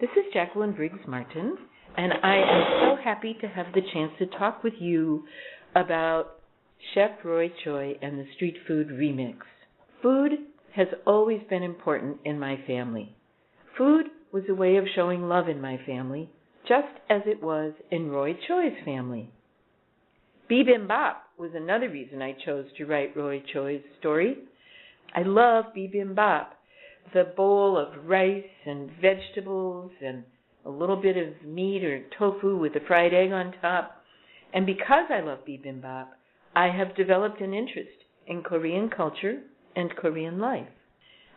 This is Jacqueline Briggs Martin, and I am so happy to have the chance to talk with you about Chef Roy Choi and the Street Food Remix. Food has always been important in my family. Food was a way of showing love in my family, just as it was in Roy Choi's family. Bibimbap was another reason I chose to write Roy Choi's story. I love bibimbap, the bowl of rice and vegetables and a little bit of meat or tofu with a fried egg on top. And because I love bibimbap, I have developed an interest in Korean culture and Korean life.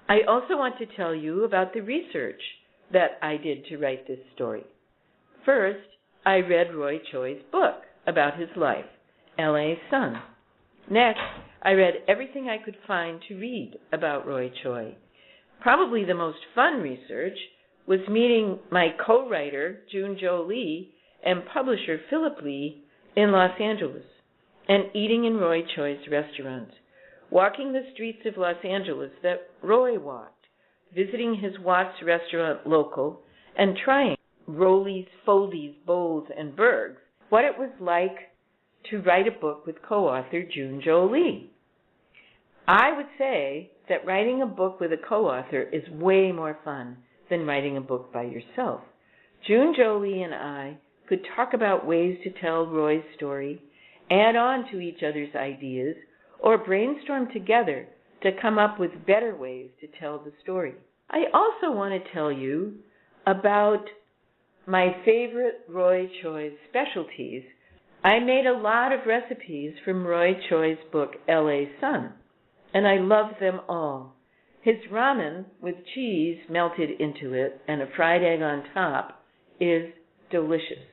I also want to tell you about the research that I did to write this story. First, I read Roy Choi's book about his life, L.A. Son. Next, I read everything I could find to read about Roy Choi. Probably the most fun research was meeting my co-writer, Jun-Jo Lee, and publisher, Philip Lee, in Los Angeles, and eating in Roy Choi's restaurants, walking the streets of Los Angeles that Roy walked, visiting his Watts restaurant local, and trying rollies, foldies, bowls, and bergs, what it was like to write a book with co-author Jun-Jo Lee. I would say that writing a book with a co-author is way more fun than writing a book by yourself. Jun-Jo Lee and I could talk about ways to tell Roy's story, add on to each other's ideas, or brainstorm together to come up with better ways to tell the story. I also want to tell you about my favorite Roy Choi's specialties. I made a lot of recipes from Roy Choi's book, L.A. Son, and I love them all. His ramen with cheese melted into it and a fried egg on top is delicious.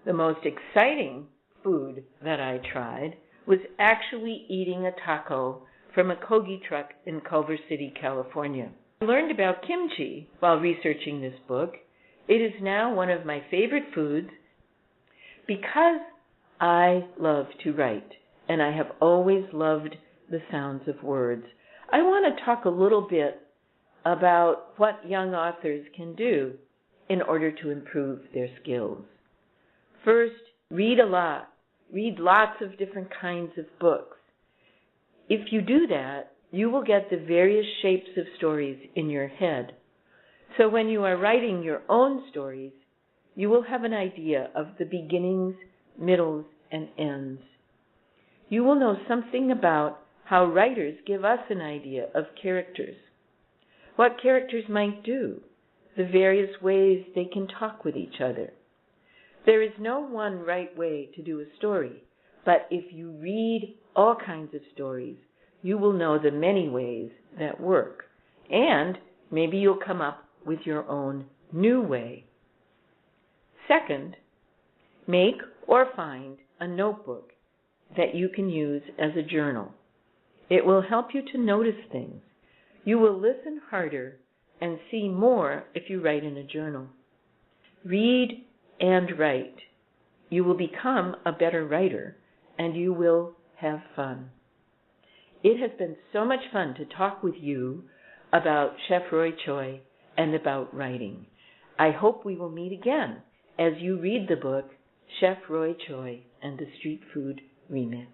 The most exciting food that I tried was actually eating a taco from a kogi truck in Culver City, California. I learned about kimchi while researching this book. It is now one of my favorite foods because I love to write, and I have always loved the sounds of words. I want to talk a little bit about what young authors can do in order to improve their skills. First, read a lot. Read lots of different kinds of books. If you do that, you will get the various shapes of stories in your head. So when you are writing your own stories, you will have an idea of the beginnings, middles, and ends. You will know something about how writers give us an idea of characters, what characters might do, the various ways they can talk with each other. There is no one right way to do a story, but if you read all kinds of stories, you will know the many ways that work, and maybe you'll come up with your own new way. Second, make or find a notebook that you can use as a journal. It will help you to notice things. You will listen harder and see more if you write in a journal. Read and write. You will become a better writer, and you will have fun. It has been so much fun to talk with you about Chef Roy Choi and about writing. I hope we will meet again as you read the book Chef Roy Choi and the Street Food Remix.